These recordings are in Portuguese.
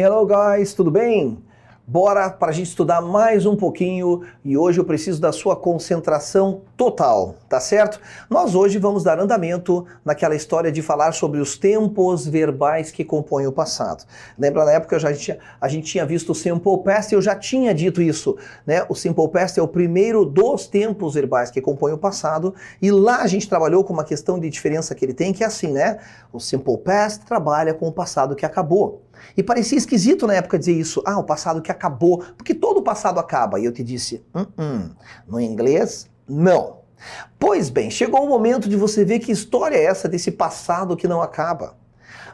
Hello guys, tudo bem? Bora para a gente estudar mais um pouquinho e hoje eu preciso da sua concentração total, tá certo? Nós hoje vamos dar andamento naquela história de falar sobre os tempos verbais que compõem o passado. Lembra na época a gente tinha visto o Simple Past e eu já tinha dito isso, né? O Simple Past é o primeiro dos tempos verbais que compõem o passado e lá a gente trabalhou com uma questão de diferença que ele tem, que é assim, né? O Simple Past trabalha com o passado que acabou. E parecia esquisito na época dizer isso, o passado que acabou, porque todo o passado acaba. E eu te disse, no inglês, não. Pois bem, chegou o momento de você ver que história é essa desse passado que não acaba.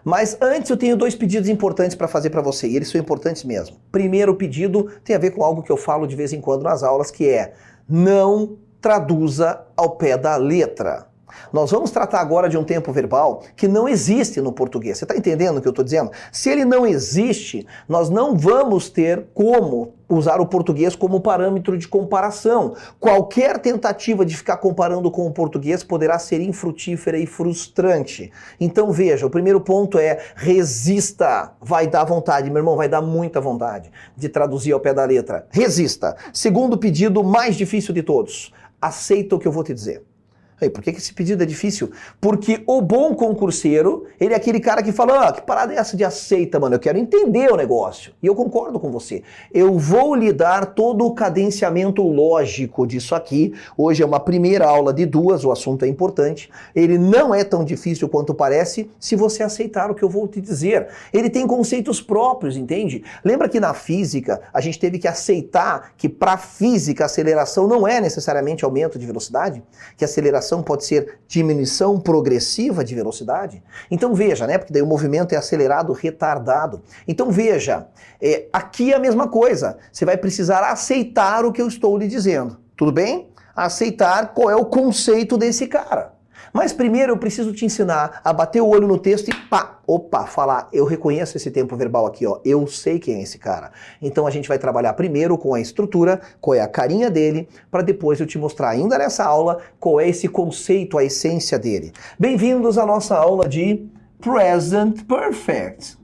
Mas antes eu tenho dois pedidos importantes para fazer para você, e eles são importantes mesmo. Primeiro pedido tem a ver com algo que eu falo de vez em quando nas aulas, que é não traduza ao pé da letra. Nós vamos tratar agora de um tempo verbal que não existe no português. Você está entendendo o que eu estou dizendo? Se ele não existe, nós não vamos ter como usar o português como parâmetro de comparação. Qualquer tentativa de ficar comparando com o português poderá ser infrutífera e frustrante. Então veja, o primeiro ponto é resista. Vai dar vontade, meu irmão, vai dar muita vontade de traduzir ao pé da letra. Resista. Segundo pedido, mais difícil de todos. Aceita o que eu vou te dizer. Por que esse pedido é difícil? Porque o bom concurseiro, ele é aquele cara que fala, que parada é essa de aceita, mano? Eu quero entender o negócio. E eu concordo com você. Eu vou lhe dar todo o cadenciamento lógico disso aqui. Hoje é uma primeira aula de duas, o assunto é importante. Ele não é tão difícil quanto parece se você aceitar o que eu vou te dizer. Ele tem conceitos próprios, entende? Lembra que na física a gente teve que aceitar que para física a aceleração não é necessariamente aumento de velocidade? Que a aceleração pode ser diminuição progressiva de velocidade. Então veja, né? Porque daí o movimento é acelerado, retardado. Então veja, aqui é a mesma coisa. Você vai precisar aceitar o que eu estou lhe dizendo. Tudo bem? Aceitar qual é o conceito desse cara. Mas primeiro eu preciso te ensinar a bater o olho no texto e falar, eu reconheço esse tempo verbal aqui, ó, eu sei quem é esse cara. Então a gente vai trabalhar primeiro com a estrutura, qual é a carinha dele, para depois eu te mostrar ainda nessa aula qual é esse conceito, a essência dele. Bem-vindos à nossa aula de Present Perfect.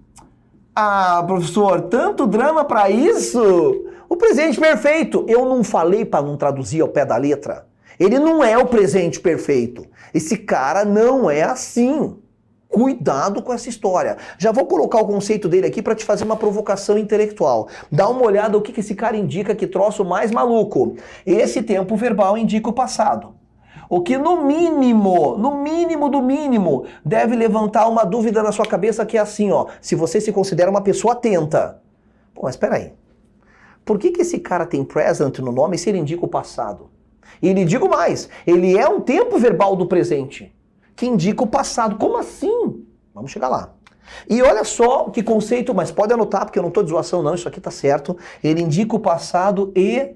Professor, tanto drama para isso? O presente perfeito, eu não falei para não traduzir ao pé da letra. Ele não é o presente perfeito. Esse cara não é assim. Cuidado com essa história. Já vou colocar o conceito dele aqui para te fazer uma provocação intelectual. Dá uma olhada o que esse cara indica, que troço mais maluco. Esse tempo verbal indica o passado. O que no mínimo do mínimo, deve levantar uma dúvida na sua cabeça que é assim, ó. Se você se considera uma pessoa atenta. Pô, mas espera aí. Por que esse cara tem present no nome se ele indica o passado? E lhe digo mais, ele é um tempo verbal do presente, que indica o passado. Como assim? Vamos chegar lá. E olha só que conceito, mas pode anotar, porque eu não estou de zoação não, isso aqui tá certo. Ele indica o passado e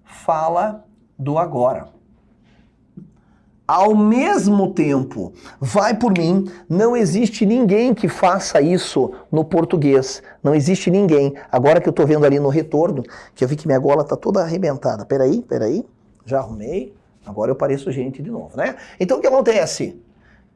fala do agora. Ao mesmo tempo, vai por mim, não existe ninguém que faça isso no português. Não existe ninguém. Agora que eu estou vendo ali no retorno, que eu vi que minha gola tá toda arrebentada. Peraí. Já arrumei, agora eu pareço gente de novo, né? Então o que acontece?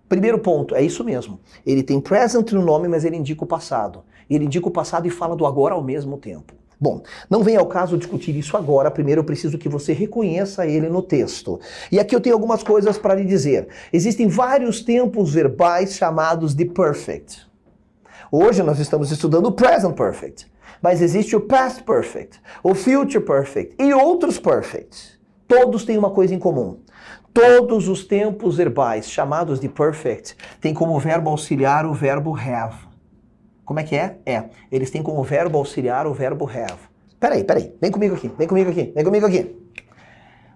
Primeiro ponto, é isso mesmo. Ele tem present no nome, mas ele indica o passado. Ele indica o passado e fala do agora ao mesmo tempo. Bom, não vem ao caso discutir isso agora, primeiro eu preciso que você reconheça ele no texto. E aqui eu tenho algumas coisas para lhe dizer. Existem vários tempos verbais chamados de perfect. Hoje nós estamos estudando o present perfect, mas existe o past perfect, o future perfect e outros perfects. Todos têm uma coisa em comum. Todos os tempos verbais chamados de perfect têm como verbo auxiliar o verbo have. Como é que é? Eles têm como verbo auxiliar o verbo have. Peraí. Vem comigo aqui.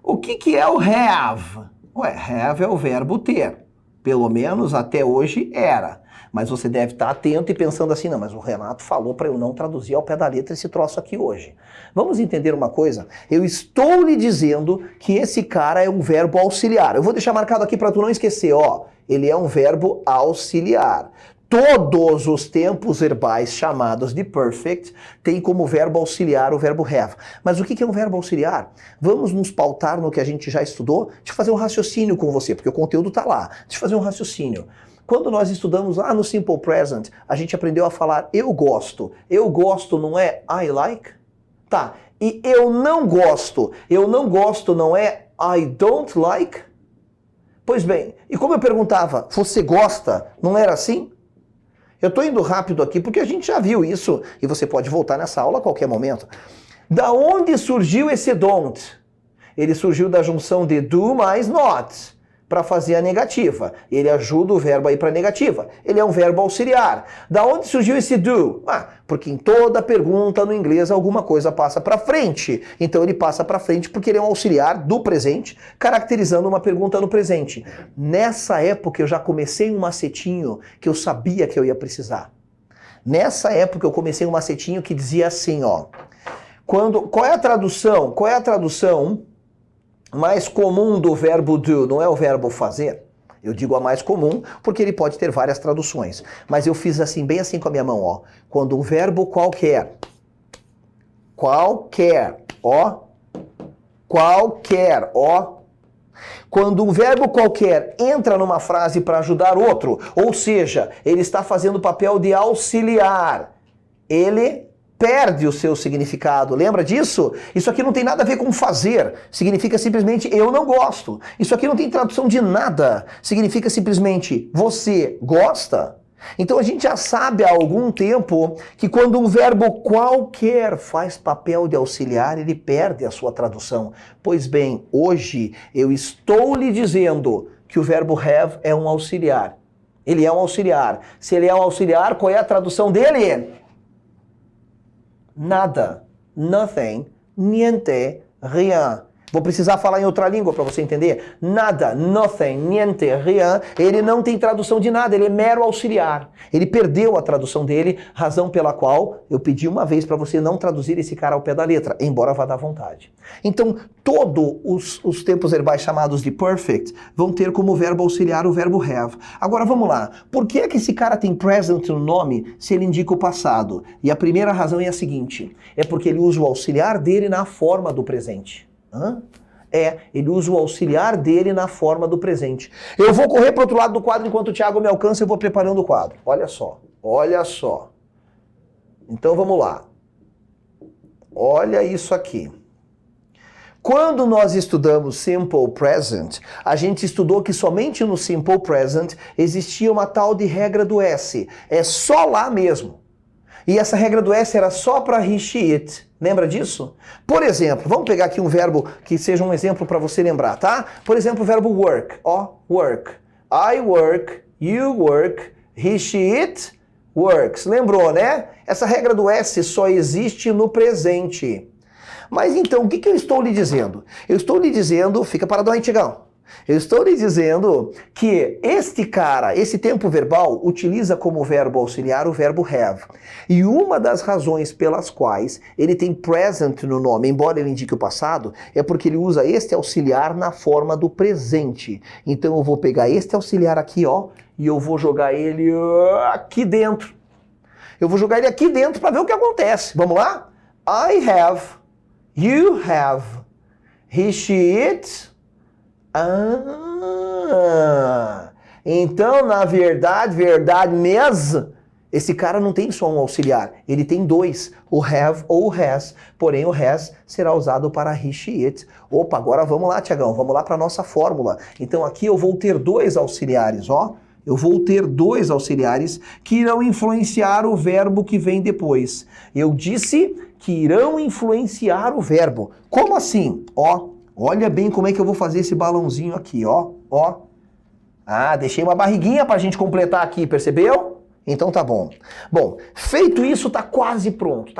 O que é o have? Have é o verbo ter. Pelo menos até hoje era. Mas você deve estar atento e pensando assim, não, mas o Renato falou para eu não traduzir ao pé da letra esse troço aqui hoje. Vamos entender uma coisa? Eu estou lhe dizendo que esse cara é um verbo auxiliar. Eu vou deixar marcado aqui para tu não esquecer, ó. Ele é um verbo auxiliar. Todos os tempos verbais chamados de perfect têm como verbo auxiliar o verbo have. Mas o que é um verbo auxiliar? Vamos nos pautar no que a gente já estudou? Deixa eu fazer um raciocínio com você, porque o conteúdo está lá. Deixa eu fazer um raciocínio. Quando nós estudamos lá no Simple Present, a gente aprendeu a falar eu gosto. Eu gosto não é I like? Tá. E eu não gosto não é I don't like? Pois bem, e como eu perguntava, você gosta? Não era assim? Eu estou indo rápido aqui porque a gente já viu isso e você pode voltar nessa aula a qualquer momento. Da onde surgiu esse don't? Ele surgiu da junção de do mais not para fazer a negativa. Ele ajuda o verbo a ir para a negativa. Ele é um verbo auxiliar. Da onde surgiu esse do? Porque em toda pergunta no inglês alguma coisa passa para frente. Então ele passa para frente porque ele é um auxiliar do presente, caracterizando uma pergunta no presente. Nessa época eu já comecei um macetinho que eu sabia que eu ia precisar. Nessa época eu comecei um macetinho que dizia assim, ó. Qual é a tradução? Qual é a tradução mais comum do verbo do? Não é o verbo fazer? Eu digo a mais comum porque ele pode ter várias traduções. Mas eu fiz assim, bem assim com a minha mão, ó. Quando um verbo qualquer, ó. Quando um verbo qualquer entra numa frase para ajudar outro, ou seja, ele está fazendo o papel de auxiliar, ele perde o seu significado. Lembra disso? Isso aqui não tem nada a ver com fazer. Significa simplesmente eu não gosto. Isso aqui não tem tradução de nada. Significa simplesmente você gosta? Então a gente já sabe há algum tempo que quando um verbo qualquer faz papel de auxiliar, ele perde a sua tradução. Pois bem, hoje eu estou lhe dizendo que o verbo have é um auxiliar. Ele é um auxiliar. Se ele é um auxiliar, qual é a tradução dele? Nada, nothing, niente, rien. Vou precisar falar em outra língua para você entender. Nada, nothing, niente, rien. Ele não tem tradução de nada, ele é mero auxiliar. Ele perdeu a tradução dele, razão pela qual eu pedi uma vez para você não traduzir esse cara ao pé da letra, embora vá dar vontade. Então, todos os tempos verbais chamados de perfect vão ter como verbo auxiliar o verbo have. Agora vamos lá. Por que é que esse cara tem present no nome se ele indica o passado? E a primeira razão é a seguinte: é porque ele usa o auxiliar dele na forma do presente. Ele usa o auxiliar dele na forma do presente. Eu vou correr para o outro lado do quadro enquanto o Thiago me alcança e vou preparando o quadro. Olha só, olha só. Então vamos lá. Olha isso aqui. Quando nós estudamos Simple Present, a gente estudou que somente no Simple Present existia uma tal de regra do S. É só lá mesmo. E essa regra do S era só para he, she, it. Lembra disso? Por exemplo, vamos pegar aqui um verbo que seja um exemplo para você lembrar, tá? Por exemplo, o verbo work. Ó, work. I work, you work, he, she, it works. Lembrou, né? Essa regra do S só existe no presente. Mas então, o que eu estou lhe dizendo? Eu estou lhe dizendo, fica paradão aí, Tiagão. Eu estou lhe dizendo que este cara, esse tempo verbal, utiliza como verbo auxiliar o verbo have. E uma das razões pelas quais ele tem present no nome, embora ele indique o passado, é porque ele usa este auxiliar na forma do presente. Então eu vou pegar este auxiliar aqui, ó, e eu vou jogar ele aqui dentro. Eu vou jogar ele aqui dentro para ver o que acontece. Vamos lá? I have, you have, he, she, it. Então, na verdade mesmo, esse cara não tem só um auxiliar, ele tem dois, o have ou o has, porém o has será usado para he, she, it. Opa, agora vamos lá, Tiagão, vamos lá para a nossa fórmula. Então aqui eu vou ter dois auxiliares, ó. Eu vou ter dois auxiliares que irão influenciar o verbo que vem depois. Eu disse que irão influenciar o verbo. Como assim? Ó. Olha bem como é que eu vou fazer esse balãozinho aqui, ó, ó. Deixei uma barriguinha pra gente completar aqui, percebeu? Então tá bom. Bom, feito isso, tá quase pronta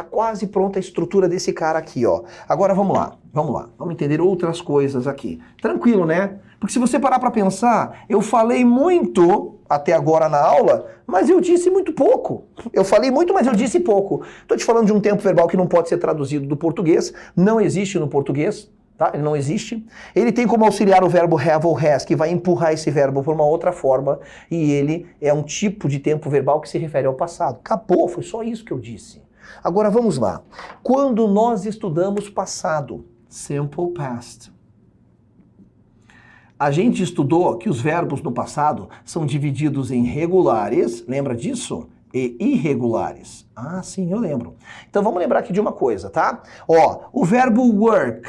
a estrutura desse cara aqui, ó. Agora vamos lá, vamos entender outras coisas aqui. Tranquilo, né? Porque se você parar pra pensar, eu falei muito até agora na aula, mas eu disse muito pouco. Eu falei muito, mas eu disse pouco. Tô te falando de um tempo verbal que não pode ser traduzido do português, não existe no português. tá? Ele não existe. Ele tem como auxiliar o verbo have ou has, que vai empurrar esse verbo para uma outra forma, e ele é um tipo de tempo verbal que se refere ao passado. Acabou, foi só isso que eu disse. Agora vamos lá. Quando nós estudamos passado, simple past, a gente estudou que os verbos no passado são divididos em regulares, lembra disso? E irregulares. Ah, sim, eu lembro. Então vamos lembrar aqui de uma coisa, tá? Ó, o verbo work.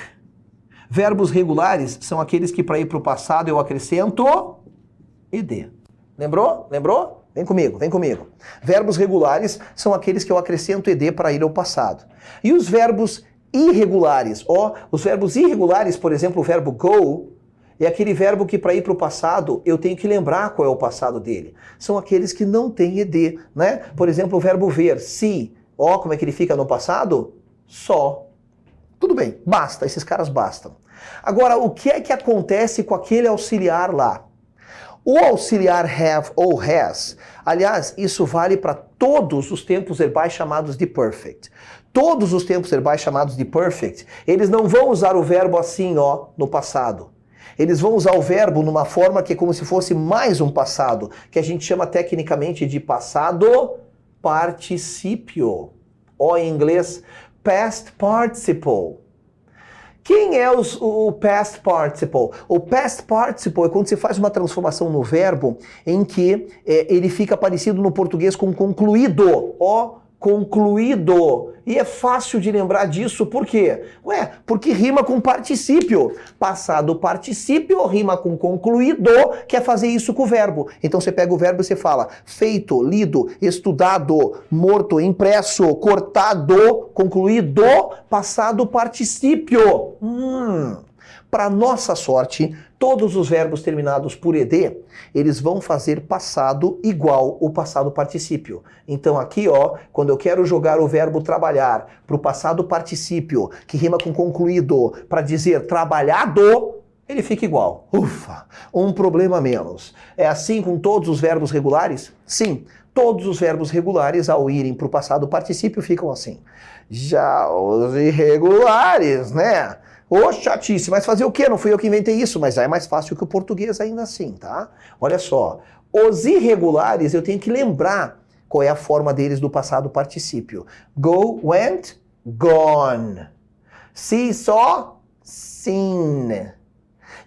Verbos regulares são aqueles que para ir para o passado eu acrescento ed. Lembrou? Lembrou? Vem comigo, vem comigo. Verbos regulares são aqueles que eu acrescento ed para ir ao passado. E os verbos irregulares, ó, os verbos irregulares, por exemplo, o verbo go, é aquele verbo que para ir para o passado eu tenho que lembrar qual é o passado dele. São aqueles que não têm ed, né? Por exemplo, o verbo ver, see, ó, como é que ele fica no passado? Só. Tudo bem, basta, esses caras bastam. Agora, o que é que acontece com aquele auxiliar lá? O auxiliar have ou has, aliás, isso vale para todos os tempos verbais chamados de perfect. Todos os tempos verbais chamados de perfect, eles não vão usar o verbo assim, ó, no passado. Eles vão usar o verbo numa forma que é como se fosse mais um passado, que a gente chama tecnicamente de passado particípio. Ou em inglês, past participle. Quem é o past participle? O past participle é quando você faz uma transformação no verbo em que ele fica parecido no português com concluído. Ó, concluído. E é fácil de lembrar disso, por quê? Ué, porque rima com particípio. Passado particípio rima com concluído, quer fazer isso com o verbo. Então você pega o verbo e você fala feito, lido, estudado, morto, impresso, cortado, concluído, passado particípio. Para nossa sorte, todos os verbos terminados por ed, eles vão fazer passado igual o passado particípio. Então aqui, ó, quando eu quero jogar o verbo trabalhar para o passado particípio, que rima com concluído, para dizer trabalhado, ele fica igual. Ufa, um problema menos. É assim com todos os verbos regulares? Sim, todos os verbos regulares, ao irem para o passado particípio, ficam assim. Já os irregulares, né? Ô, chatice, mas fazer o quê? Não fui eu que inventei isso, mas já é mais fácil que o português ainda assim, tá? Olha só, os irregulares eu tenho que lembrar qual é a forma deles do passado particípio. Go, went, gone. See, saw, seen.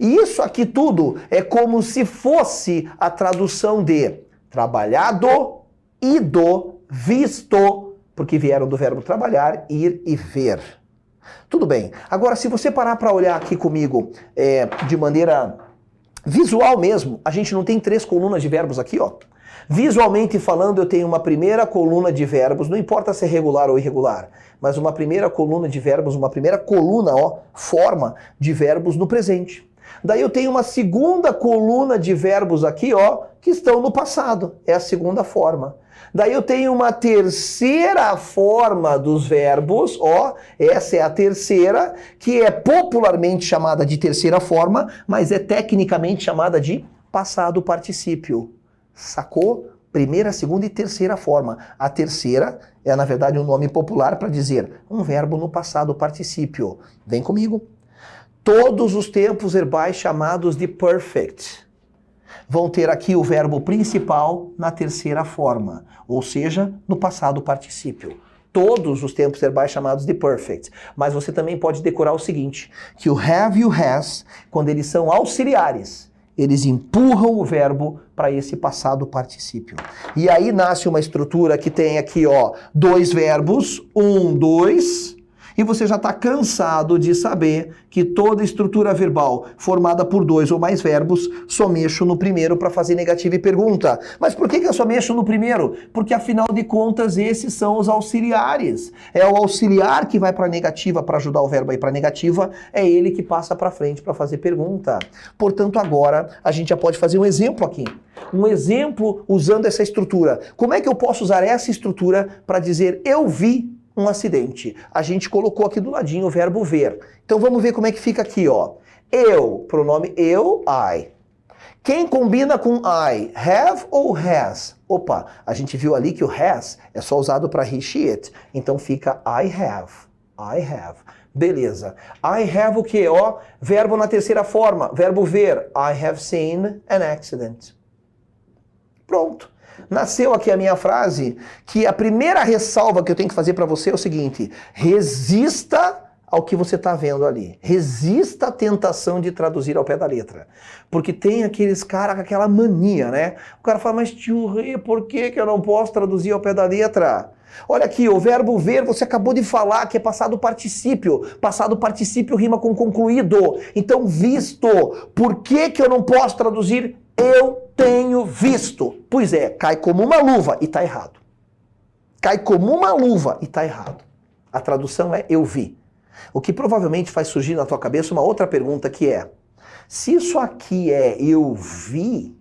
E isso aqui tudo é como se fosse a tradução de trabalhado, ido, visto, porque vieram do verbo trabalhar, ir e ver. Tudo bem. Agora, se você parar para olhar aqui comigo de maneira visual mesmo, a gente não tem 3 colunas de verbos aqui, ó. Visualmente falando, eu tenho uma primeira coluna de verbos, não importa se é regular ou irregular, mas uma primeira coluna de verbos, uma primeira coluna, ó, forma de verbos no presente. Daí eu tenho uma segunda coluna de verbos aqui, ó, que estão no passado. É a segunda forma. Daí eu tenho uma terceira forma dos verbos, ó, essa é a terceira, que é popularmente chamada de terceira forma, mas é tecnicamente chamada de passado particípio. Sacou? Primeira, segunda e terceira forma. A terceira é, na verdade, um nome popular para dizer um verbo no passado particípio. Vem comigo. Todos os tempos verbais chamados de perfect vão ter aqui o verbo principal na terceira forma, ou seja, no passado particípio. Todos os tempos verbais chamados de perfect. Mas você também pode decorar o seguinte, que o have e o has, quando eles são auxiliares, eles empurram o verbo para esse passado particípio. E aí nasce uma estrutura que tem aqui, ó, 2 verbos, 1, 2... E você já está cansado de saber que toda estrutura verbal formada por 2 ou mais verbos, só mexo no primeiro para fazer negativa e pergunta. Mas por que eu só mexo no primeiro? Porque afinal de contas esses são os auxiliares. É o auxiliar que vai para a negativa para ajudar o verbo a ir para a negativa, é ele que passa para frente para fazer pergunta. Portanto, agora a gente já pode fazer um exemplo aqui. Um exemplo usando essa estrutura. Como é que eu posso usar essa estrutura para dizer eu vi um acidente? A gente colocou aqui do ladinho o verbo ver. Então vamos ver como é que fica aqui, ó. Eu, pronome eu, I. Quem combina com I? Have ou has? Opa, a gente viu ali que o has é só usado para he, she, it. Então fica I have. I have. Beleza. I have o quê? Ó, verbo na terceira forma, verbo ver. I have seen an accident. Pronto. Nasceu aqui a minha frase, que a primeira ressalva que eu tenho que fazer para você é o seguinte: resista ao que você está vendo ali. Resista à tentação de traduzir ao pé da letra. Porque tem aqueles caras com aquela mania, né? O cara fala, mas tio Rê, por que eu não posso traduzir ao pé da letra? Olha aqui, o verbo ver, você acabou de falar que é passado particípio. Passado particípio rima com concluído. Então, visto. Por que eu não posso traduzir eu tenho visto? Pois é, cai como uma luva e está errado. Cai como uma luva e está errado. A tradução é eu vi. O que provavelmente faz surgir na tua cabeça uma outra pergunta que é: se isso aqui é eu vi,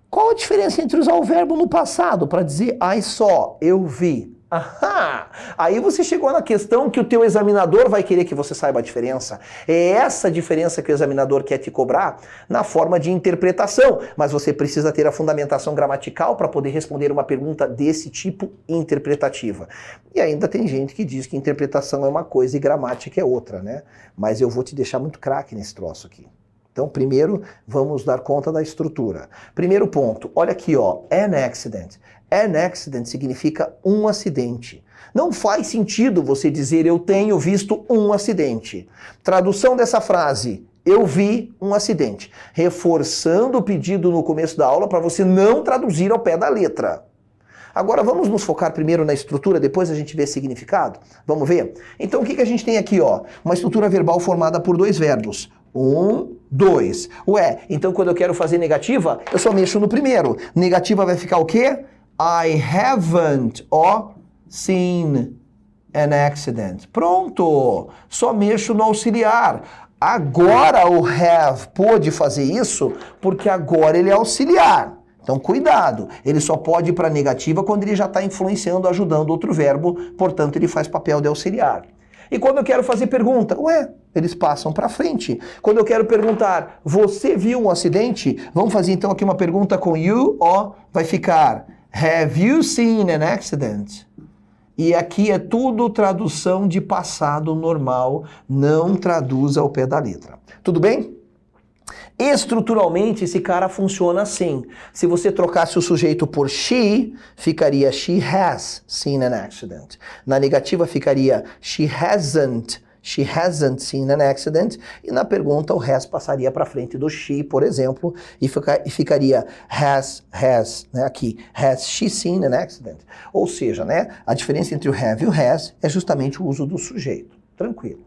qual a diferença entre usar o verbo no passado para dizer I saw, eu vi? Ahá! Aí você chegou na questão que o teu examinador vai querer que você saiba a diferença. É essa diferença que o examinador quer te cobrar na forma de interpretação. Mas você precisa ter a fundamentação gramatical para poder responder uma pergunta desse tipo interpretativa. E ainda tem gente que diz que interpretação é uma coisa e gramática é outra, né? Mas eu vou te deixar muito craque nesse troço aqui. Então, primeiro, vamos dar conta da estrutura. Primeiro ponto, olha aqui, ó, an accident. An accident significa um acidente. Não faz sentido você dizer eu tenho visto um acidente. Tradução dessa frase, eu vi um acidente. Reforçando o pedido no começo da aula para você não traduzir ao pé da letra. Agora vamos nos focar primeiro na estrutura, depois a gente vê significado? Vamos ver? Então o que a gente tem aqui, ó? Uma estrutura verbal formada por dois verbos. 1, 2. Ué, então quando eu quero fazer negativa, eu só mexo no primeiro. Negativa vai ficar o quê? I haven't, ó, seen an accident. Pronto! Só mexo no auxiliar. Agora o have pôde fazer isso porque agora ele é auxiliar. Então cuidado, ele só pode ir para negativa quando ele já está influenciando, ajudando outro verbo, portanto ele faz papel de auxiliar. E quando eu quero fazer pergunta, ué, eles passam para frente. Quando eu quero perguntar, você viu um acidente? Vamos fazer então aqui uma pergunta com you, ó, vai ficar, have you seen an accident? E aqui é tudo tradução de passado normal, não traduz ao pé da letra. Tudo bem? Estruturalmente, esse cara funciona assim. Se você trocasse o sujeito por she, ficaria she has seen an accident. Na negativa ficaria she hasn't seen an accident. E na pergunta o has passaria para frente do she, por exemplo, e ficaria has, né, aqui, has she seen an accident? Ou seja, né, a diferença entre o have e o has é justamente o uso do sujeito. Tranquilo.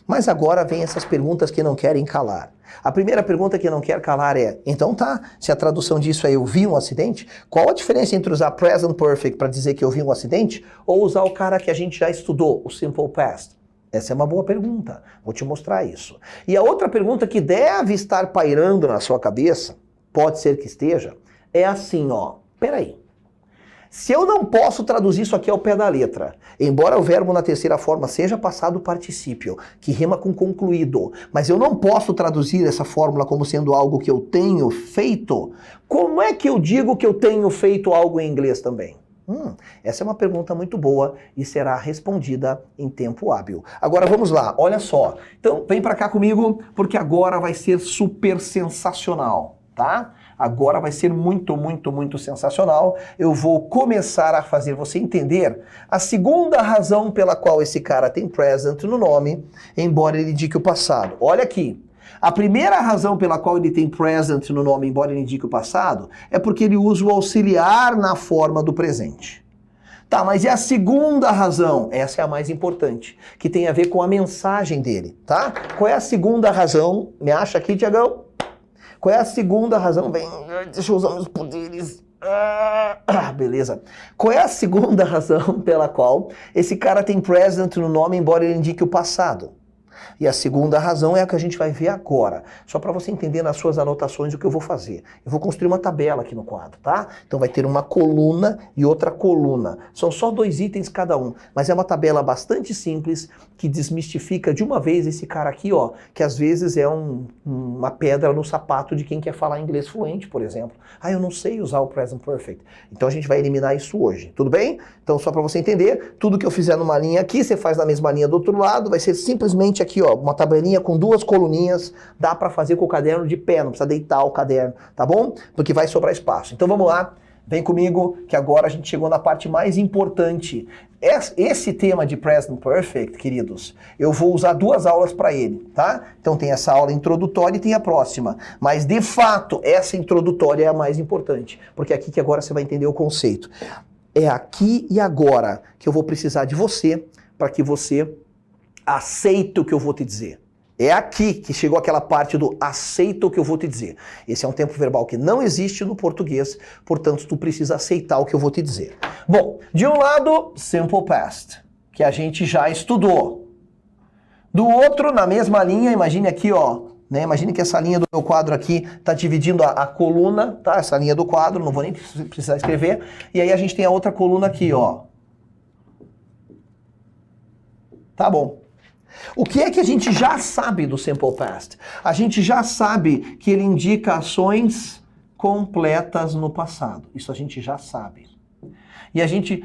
Mas agora vem essas perguntas que não querem calar. A primeira pergunta que não quer calar é, então tá, se a tradução disso é eu vi um acidente, qual a diferença entre usar present perfect para dizer que eu vi um acidente ou usar o cara que a gente já estudou, o simple past? Essa é uma boa pergunta, vou te mostrar isso. E a outra pergunta que deve estar pairando na sua cabeça, pode ser que esteja, é assim, ó, peraí. Se eu não posso traduzir isso aqui ao pé da letra, embora o verbo na terceira forma seja passado particípio, que rima com concluído, mas eu não posso traduzir essa fórmula como sendo algo que eu tenho feito, como é que eu digo que eu tenho feito algo em inglês também? Essa é uma pergunta muito boa e será respondida em tempo hábil. Agora vamos lá, olha só. Então vem pra cá comigo, porque agora vai ser super sensacional, tá? Agora vai ser muito, muito, muito sensacional. Eu vou começar a fazer você entender a segunda razão pela qual esse cara tem present no nome, embora ele indique o passado. Olha aqui. A primeira razão pela qual ele tem present no nome, embora ele indique o passado, é porque ele usa o auxiliar na forma do presente. Tá, mas e a segunda razão? Essa é a mais importante, que tem a ver com a mensagem dele, tá? Qual é a segunda razão? Me acha aqui, Tiagão? Qual é a segunda razão? Bem, deixa eu usar meus poderes. Beleza. Qual é a segunda razão pela qual esse cara tem present no nome, embora ele indique o passado? E a segunda razão é a que a gente vai ver agora. Só para você entender nas suas anotações o que eu vou fazer. Eu vou construir uma tabela aqui no quadro, tá? Então vai ter uma coluna e outra coluna. São só 2 itens cada um, mas é uma tabela bastante simples que desmistifica de uma vez esse cara aqui, ó, que às vezes é uma pedra no sapato de quem quer falar inglês fluente, por exemplo. Ah, eu não sei usar o present perfect. Então a gente vai eliminar isso hoje, tudo bem? Então só para você entender, tudo que eu fizer numa linha aqui, você faz na mesma linha do outro lado, vai ser simplesmente aqui, ó, uma tabelinha com 2 coluninhas, dá para fazer com o caderno de pé, não precisa deitar o caderno, tá bom? Porque vai sobrar espaço. Então vamos lá, vem comigo, que agora a gente chegou na parte mais importante. Esse tema de Present Perfect, queridos, eu vou usar 2 aulas para ele, tá? Então tem essa aula introdutória e tem a próxima. Mas, de fato, essa introdutória é a mais importante, porque é aqui que agora você vai entender o conceito. É aqui e agora que eu vou precisar de você para que você aceite o que eu vou te dizer. É aqui que chegou aquela parte do aceita o que eu vou te dizer. Esse é um tempo verbal que não existe no português, portanto, tu precisa aceitar o que eu vou te dizer. Bom, de um lado, Simple Past, que a gente já estudou. Do outro, na mesma linha, imagine aqui, ó, né? Imagine que essa linha do meu quadro aqui está dividindo a coluna, tá? Essa linha do quadro, não vou nem precisar escrever. E aí a gente tem a outra coluna aqui, ó. Tá bom. O que é que a gente já sabe do Simple Past? A gente já sabe que ele indica ações completas no passado. Isso a gente já sabe. E a gente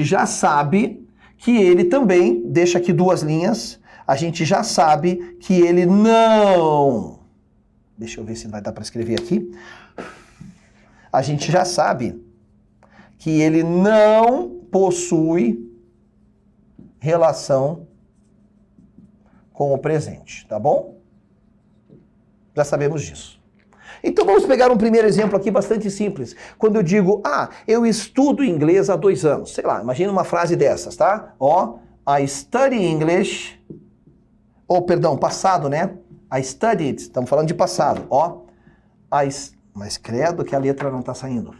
já sabe que ele também, deixa aqui 2 linhas, a gente já sabe que ele não... Deixa eu ver se vai dar para escrever aqui. A gente já sabe que ele não possui relação com o presente, tá bom? Já sabemos disso. Então vamos pegar um primeiro exemplo aqui bastante simples. Quando eu digo, eu estudo inglês há 2 anos. Sei lá, imagina uma frase dessas, tá? Ó, I study English. Passado, né? I studied, estamos falando de passado. Ó, mas credo que a letra não tá saindo.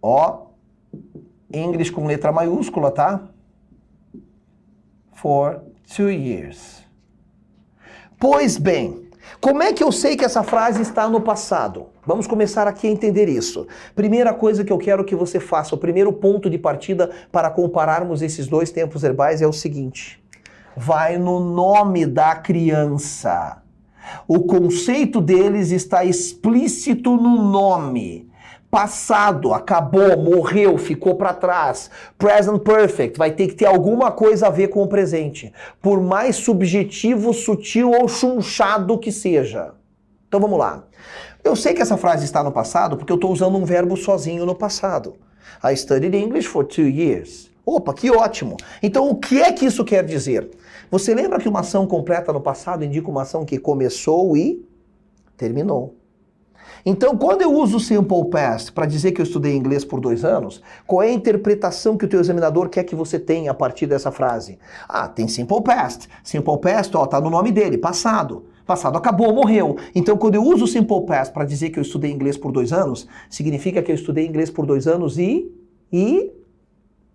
Ó, English com letra maiúscula, tá? For 2 years. Pois bem, como é que eu sei que essa frase está no passado? Vamos começar aqui a entender isso. Primeira coisa que eu quero que você faça, o primeiro ponto de partida para compararmos esses 2 tempos verbais é o seguinte. Vai no nome da criança. O conceito deles está explícito no nome. Passado, acabou, morreu, ficou para trás. Present perfect, vai ter que ter alguma coisa a ver com o presente. Por mais subjetivo, sutil ou chunchado que seja. Então vamos lá. Eu sei que essa frase está no passado porque eu estou usando um verbo sozinho no passado. I studied English for 2 years. Opa, que ótimo. Então o que é que isso quer dizer? Você lembra que uma ação completa no passado indica uma ação que começou e terminou. Então, quando eu uso o Simple Past para dizer que eu estudei inglês por 2 anos, qual é a interpretação que o teu examinador quer que você tenha a partir dessa frase? Tem Simple Past. Simple Past, tá no nome dele, passado. Passado acabou, morreu. Então, quando eu uso o Simple Past para dizer que eu estudei inglês por 2 anos, significa que eu estudei inglês por 2 anos e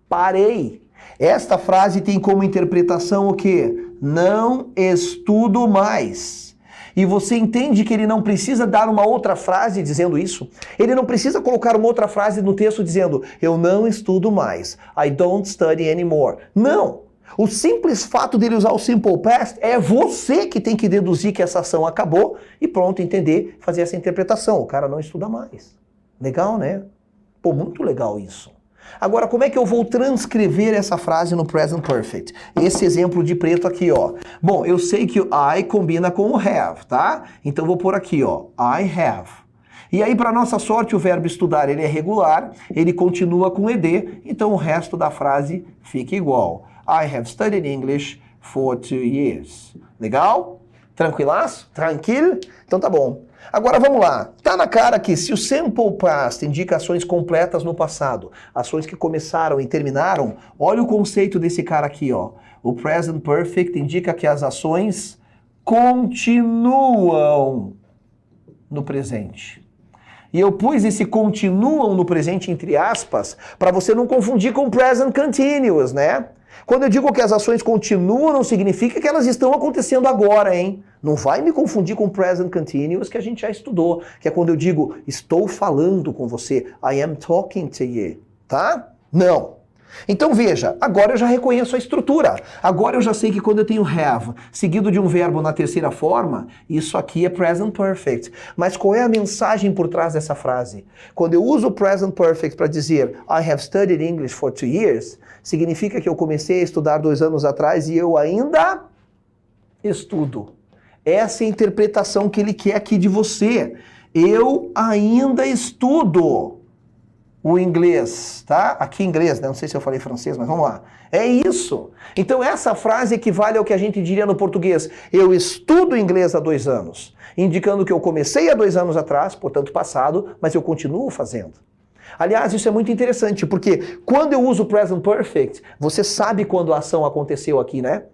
parei. Esta frase tem como interpretação o quê? Não estudo mais. E você entende que ele não precisa dar uma outra frase dizendo isso? Ele não precisa colocar uma outra frase no texto dizendo eu não estudo mais. I don't study anymore. Não! O simples fato dele usar o Simple Past é você que tem que deduzir que essa ação acabou e pronto, entender, fazer essa interpretação. O cara não estuda mais. Legal, né? Pô, muito legal isso. Agora, como é que eu vou transcrever essa frase no Present Perfect? Esse exemplo de preto aqui, ó. Bom, eu sei que o I combina com o have, tá? Então vou pôr aqui, ó. I have. E aí, para nossa sorte, o verbo estudar ele é regular, ele continua com ed, então o resto da frase fica igual. I have studied English for 2 years. Legal? Tranquilaço? Tranquilo? Então tá bom. Agora vamos lá. Tá na cara que se o Simple Past indica ações completas no passado, ações que começaram e terminaram, olha o conceito desse cara aqui, ó. O Present Perfect indica que as ações continuam no presente. E eu pus esse continuam no presente entre aspas para você não confundir com Present Continuous, né? Quando eu digo que as ações continuam, não significa que elas estão acontecendo agora, hein? Não vai me confundir com present continuous que a gente já estudou, que é quando eu digo estou falando com você, I am talking to you, tá? Não. Então veja, agora eu já reconheço a estrutura. Agora eu já sei que quando eu tenho have seguido de um verbo na terceira forma, isso aqui é present perfect. Mas qual é a mensagem por trás dessa frase? Quando eu uso o present perfect para dizer I have studied English for 2 years, significa que eu comecei a estudar 2 anos atrás e eu ainda estudo. Essa é a interpretação que ele quer aqui de você. Eu ainda estudo o inglês, tá? Aqui inglês, né? Não sei se eu falei francês, mas vamos lá. É isso. Então essa frase equivale ao que a gente diria no português. Eu estudo inglês há 2 anos, indicando que eu comecei há 2 anos atrás, portanto passado, mas eu continuo fazendo. Aliás, isso é muito interessante, porque quando eu uso o present perfect, você sabe quando a ação aconteceu aqui, né?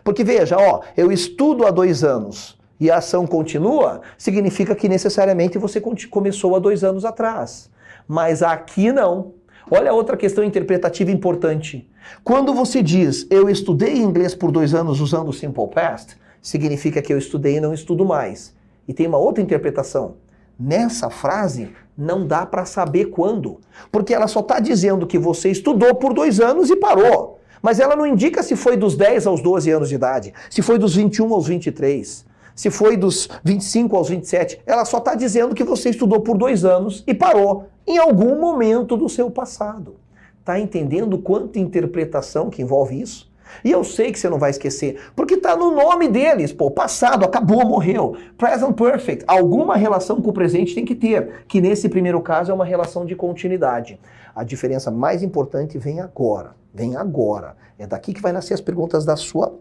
Porque veja, ó, eu estudo há 2 anos e a ação continua, significa que necessariamente você começou há 2 anos atrás. Mas aqui não. Olha outra questão interpretativa importante. Quando você diz, eu estudei inglês por 2 anos usando o simple past, significa que eu estudei e não estudo mais. E tem uma outra interpretação. Nessa frase, não dá para saber quando. Porque ela só está dizendo que você estudou por 2 anos e parou. Mas ela não indica se foi dos 10 aos 12 anos de idade, se foi dos 21 aos 23, se foi dos 25 aos 27. Ela só está dizendo que você estudou por 2 anos e parou em algum momento do seu passado. Tá entendendo quanta interpretação que envolve isso? E eu sei que você não vai esquecer, porque está no nome deles. Pô, passado, acabou, morreu. Present perfect. Alguma relação com o presente tem que ter, que nesse primeiro caso é uma relação de continuidade. A diferença mais importante vem agora. Vem agora. É daqui que vai nascer as perguntas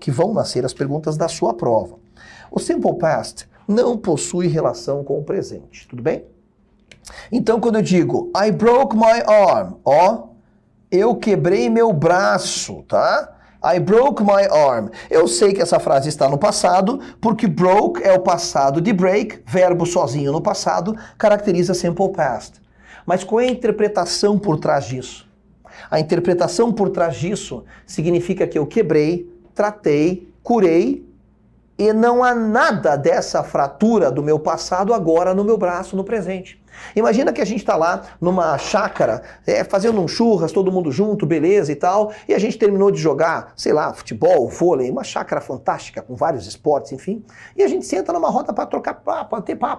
que vão nascer as perguntas da sua prova. O simple past não possui relação com o presente, tudo bem? Então quando eu digo I broke my arm, ó, eu quebrei meu braço, tá? I broke my arm. Eu sei que essa frase está no passado, porque broke é o passado de break, verbo sozinho no passado, caracteriza simple past. Mas qual é a interpretação por trás disso? A interpretação por trás disso significa que eu quebrei, tratei, curei, e não há nada dessa fratura do meu passado agora no meu braço, no presente. Imagina que a gente está lá numa chácara, fazendo um churras, todo mundo junto, beleza e tal, e a gente terminou de jogar, sei lá, futebol, vôlei, uma chácara fantástica, com vários esportes, enfim, e a gente senta numa roda para trocar papo,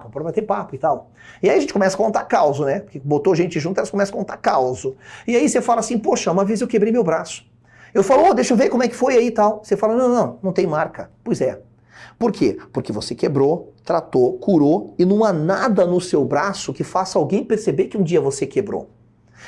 para bater papo e tal. E aí a gente começa a contar causo, né? Porque botou gente junto, elas começam a contar causo. E aí você fala assim, poxa, uma vez eu quebrei meu braço. Eu falo, deixa eu ver como é que foi aí e tal. Você fala, não tem marca. Pois é. Por quê? Porque você quebrou, tratou, curou e não há nada no seu braço que faça alguém perceber que um dia você quebrou.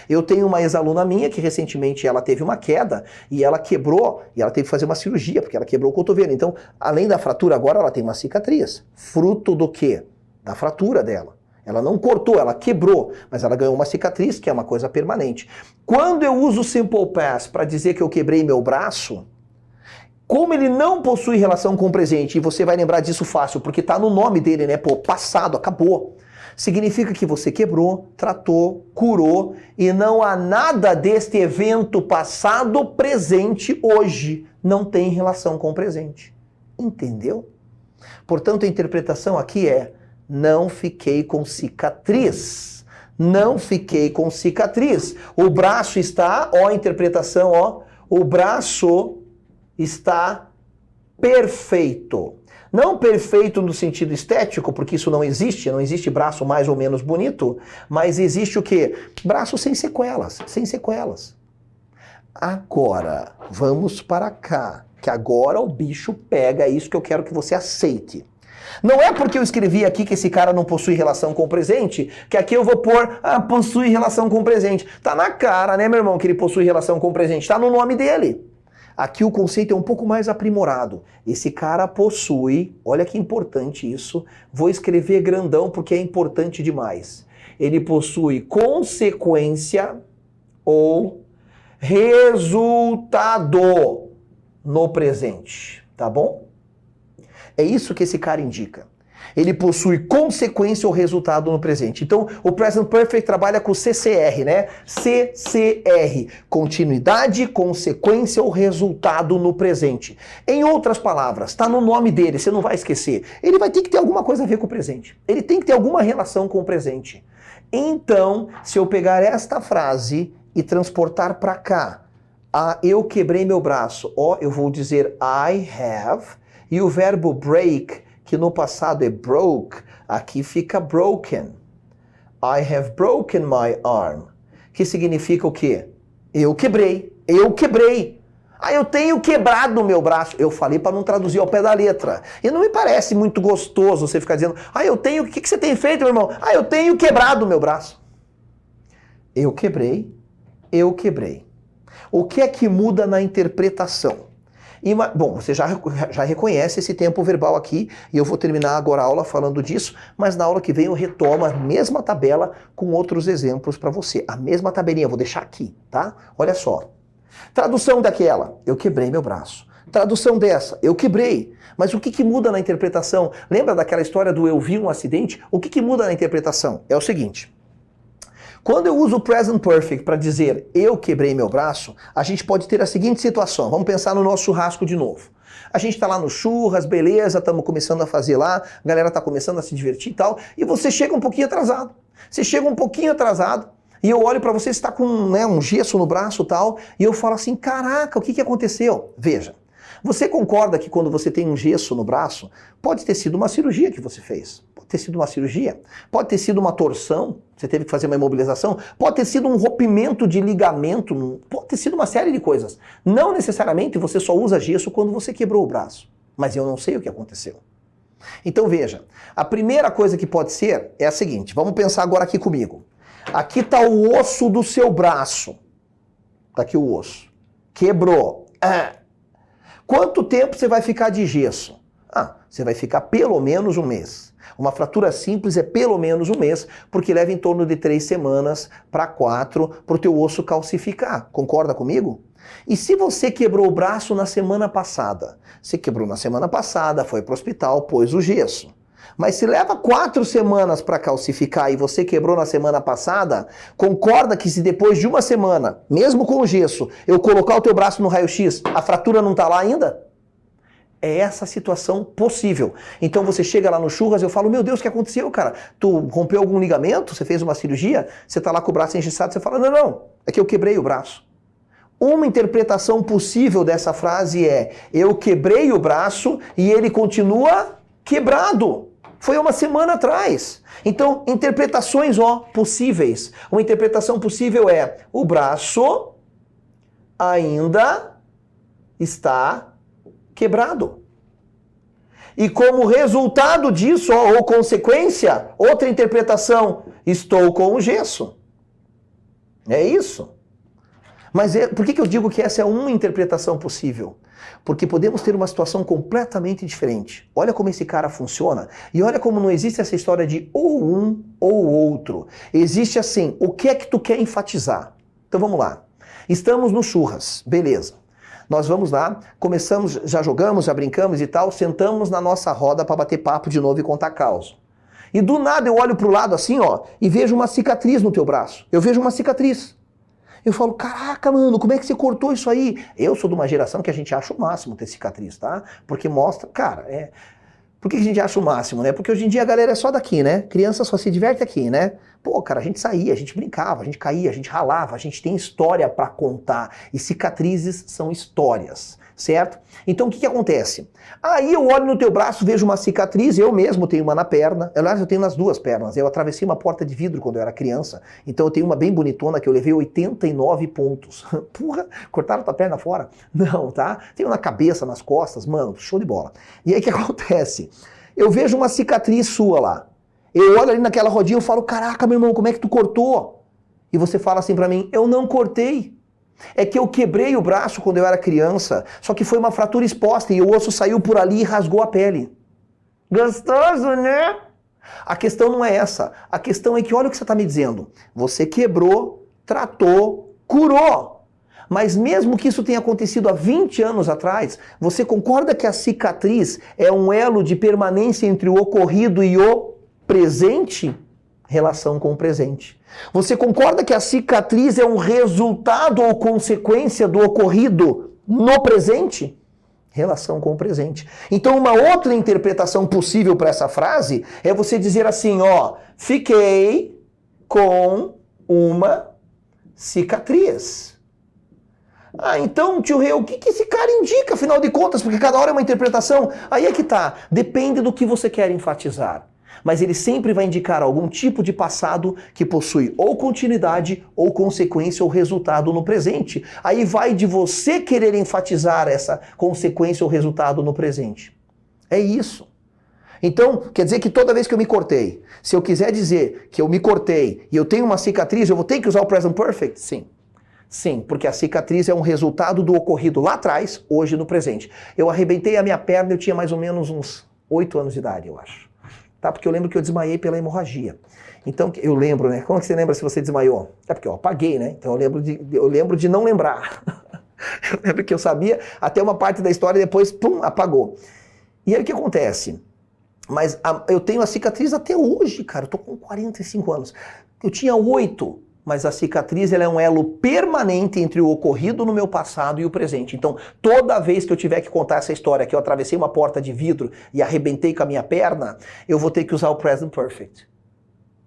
Eu tenho uma ex-aluna minha que recentemente ela teve uma queda e ela quebrou e ela teve que fazer uma cirurgia porque ela quebrou o cotovelo. Então, além da fratura, agora ela tem uma cicatriz. Fruto do quê? Da fratura dela. Ela não cortou, ela quebrou, mas ela ganhou uma cicatriz que é uma coisa permanente. Quando eu uso o simple past para dizer que eu quebrei meu braço, como ele não possui relação com o presente, e você vai lembrar disso fácil, porque está no nome dele, né? Pô, passado, acabou. Significa que você quebrou, tratou, curou, e não há nada deste evento passado presente hoje. Não tem relação com o presente. Entendeu? Portanto, a interpretação aqui é, não fiquei com cicatriz. Não fiquei com cicatriz. O braço está, ó a interpretação, ó, o braço está perfeito. Não perfeito no sentido estético, porque isso não existe braço mais ou menos bonito, mas existe o quê? Braço sem sequelas, sem sequelas. Agora, vamos para cá, que agora o bicho pega, é isso que eu quero que você aceite. Não é porque eu escrevi aqui que esse cara não possui relação com o presente, que aqui eu vou pôr, possui relação com o presente. Tá na cara, né, meu irmão, que ele possui relação com o presente, tá no nome dele. Aqui o conceito é um pouco mais aprimorado. Esse cara possui, olha que importante isso, vou escrever grandão porque é importante demais. Ele possui consequência ou resultado no presente, tá bom? É isso que esse cara indica. Ele possui consequência ou resultado no presente. Então, o Present Perfect trabalha com o CCR, né? CCR, continuidade, consequência ou resultado no presente. Em outras palavras, está no nome dele, você não vai esquecer. Ele vai ter que ter alguma coisa a ver com o presente. Ele tem que ter alguma relação com o presente. Então, se eu pegar esta frase e transportar para cá, eu quebrei meu braço, eu vou dizer I have, e o verbo break, que no passado é broke, aqui fica broken. I have broken my arm. Que significa o quê? Eu quebrei. Eu quebrei. Eu tenho quebrado o meu braço. Eu falei para não traduzir ao pé da letra. E não me parece muito gostoso você ficar dizendo, eu tenho, o que você tem feito, meu irmão? Eu tenho quebrado o meu braço. Eu quebrei. Eu quebrei. O que é que muda na interpretação? Bom, você já reconhece esse tempo verbal aqui, e eu vou terminar agora a aula falando disso, mas na aula que vem eu retomo a mesma tabela com outros exemplos para você. A mesma tabelinha, vou deixar aqui, tá? Olha só. Tradução daquela, eu quebrei meu braço. Tradução dessa, eu quebrei. Mas o que muda na interpretação? Lembra daquela história do eu vi um acidente? O que muda na interpretação? É o seguinte. Quando eu uso o Present Perfect para dizer eu quebrei meu braço, a gente pode ter a seguinte situação. Vamos pensar no nosso churrasco de novo. A gente está lá no churras, beleza, estamos começando a fazer lá, a galera está começando a se divertir e tal, e você chega um pouquinho atrasado. Você chega um pouquinho atrasado, e eu olho para você, você está com um gesso no braço e tal, e eu falo assim, caraca, o que aconteceu? Veja, você concorda que quando você tem um gesso no braço, pode ter sido uma cirurgia que você fez? Pode ter sido uma cirurgia? Pode ter sido uma torção? Você teve que fazer uma imobilização? Pode ter sido um rompimento de ligamento? Pode ter sido uma série de coisas. Não necessariamente você só usa gesso quando você quebrou o braço. Mas eu não sei o que aconteceu. Então veja, a primeira coisa que pode ser é a seguinte, vamos pensar agora aqui comigo. Aqui está o osso do seu braço. Está aqui o osso. Quebrou. Quanto tempo você vai ficar de gesso? Você vai ficar pelo menos um mês. Uma fratura simples é pelo menos um mês, porque leva em torno de 3 semanas para 4 para o teu osso calcificar. Concorda comigo? E se você quebrou o braço na semana passada? Você quebrou na semana passada, foi para o hospital, pôs o gesso. Mas se leva 4 semanas para calcificar e você quebrou na semana passada, concorda que se depois de uma semana, mesmo com o gesso, eu colocar o teu braço no raio-x, a fratura não está lá ainda? É essa situação possível. Então você chega lá no churras e eu falo, meu Deus, o que aconteceu, cara? Tu rompeu algum ligamento? Você fez uma cirurgia? Você tá lá com o braço engessado? Você fala, não, é que eu quebrei o braço. Uma interpretação possível dessa frase é, eu quebrei o braço e ele continua quebrado. Foi uma semana atrás. Então, interpretações possíveis. Uma interpretação possível é, o braço ainda está quebrado. E como resultado disso, ou consequência, outra interpretação, estou com o gesso. É isso. Mas por que eu digo que essa é uma interpretação possível? Porque podemos ter uma situação completamente diferente. Olha como esse cara funciona e olha como não existe essa história de ou um ou outro. Existe assim, o que é que tu quer enfatizar? Então vamos lá. Estamos no churras, beleza. Nós vamos lá, começamos, já jogamos, já brincamos e tal, sentamos na nossa roda para bater papo de novo e contar causa. E do nada eu olho pro lado assim, e vejo uma cicatriz no teu braço. Eu vejo uma cicatriz. Eu falo, caraca, mano, como é que você cortou isso aí? Eu sou de uma geração que a gente acha o máximo ter cicatriz, tá? Porque mostra, cara, Por que a gente acha o máximo, né? Porque hoje em dia a galera é só daqui, né? Criança só se diverte aqui, né? Pô, cara, a gente saía, a gente brincava, a gente caía, a gente ralava, a gente tem história pra contar. E cicatrizes são histórias, certo? Então o que acontece? Aí eu olho no teu braço, vejo uma cicatriz, eu mesmo tenho uma na perna. Aliás, eu tenho nas duas pernas. Eu atravessei uma porta de vidro quando eu era criança. Então eu tenho uma bem bonitona que eu levei 89 pontos. Porra, cortaram tua perna fora? Não, tá? Tenho na cabeça, nas costas, mano, show de bola. E aí o que acontece? Eu vejo uma cicatriz sua lá. Eu olho ali naquela rodinha e falo, caraca, meu irmão, como é que tu cortou? E você fala assim pra mim, eu não cortei. É que eu quebrei o braço quando eu era criança, só que foi uma fratura exposta e o osso saiu por ali e rasgou a pele. Gostoso, né? A questão não é essa. A questão é que olha o que você está me dizendo. Você quebrou, tratou, curou. Mas mesmo que isso tenha acontecido há 20 anos atrás, você concorda que a cicatriz é um elo de permanência entre o ocorrido e o presente? Relação com o presente. Você concorda que a cicatriz é um resultado ou consequência do ocorrido no presente? Relação com o presente. Então, uma outra interpretação possível para essa frase é você dizer assim, ó, fiquei com uma cicatriz. Ah, então, tio Rei, o que esse cara indica, afinal de contas? Porque cada hora é uma interpretação. Aí é que tá. Depende do que você quer enfatizar. Mas ele sempre vai indicar algum tipo de passado que possui ou continuidade, ou consequência, ou resultado no presente. Aí vai de você querer enfatizar essa consequência ou resultado no presente. É isso. Então, quer dizer que toda vez que eu me cortei, se eu quiser dizer que eu me cortei e eu tenho uma cicatriz, eu vou ter que usar o present perfect? Sim. Sim, porque a cicatriz é um resultado do ocorrido lá atrás, hoje no presente. Eu arrebentei a minha perna, eu tinha mais ou menos uns 8 anos de idade, eu acho. Tá? Porque eu lembro que eu desmaiei pela hemorragia. Então, eu lembro, né? Como é que você lembra se você desmaiou? É porque eu apaguei, né? Então eu lembro de não lembrar. Eu lembro que eu sabia até uma parte da história e depois, pum, apagou. E aí o que acontece? Mas eu tenho a cicatriz até hoje, cara. Eu tô com 45 anos. Eu tinha 8, mas a cicatriz ela é um elo permanente entre o ocorrido no meu passado e o presente. Então, toda vez que eu tiver que contar essa história, que eu atravessei uma porta de vidro e arrebentei com a minha perna, eu vou ter que usar o present perfect.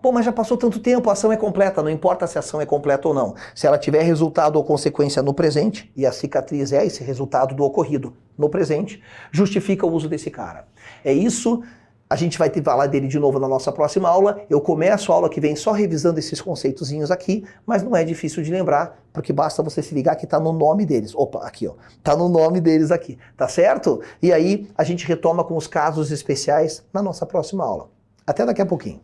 Pô, mas já passou tanto tempo, a ação é completa, não importa se a ação é completa ou não. Se ela tiver resultado ou consequência no presente, e a cicatriz é esse resultado do ocorrido no presente, justifica o uso desse cara. É isso. A gente vai falar dele de novo na nossa próxima aula. Eu começo a aula que vem só revisando esses conceitozinhos aqui, mas não é difícil de lembrar, porque basta você se ligar que tá no nome deles. Opa, aqui ó, tá no nome deles aqui, tá certo? E aí a gente retoma com os casos especiais na nossa próxima aula. Até daqui a pouquinho.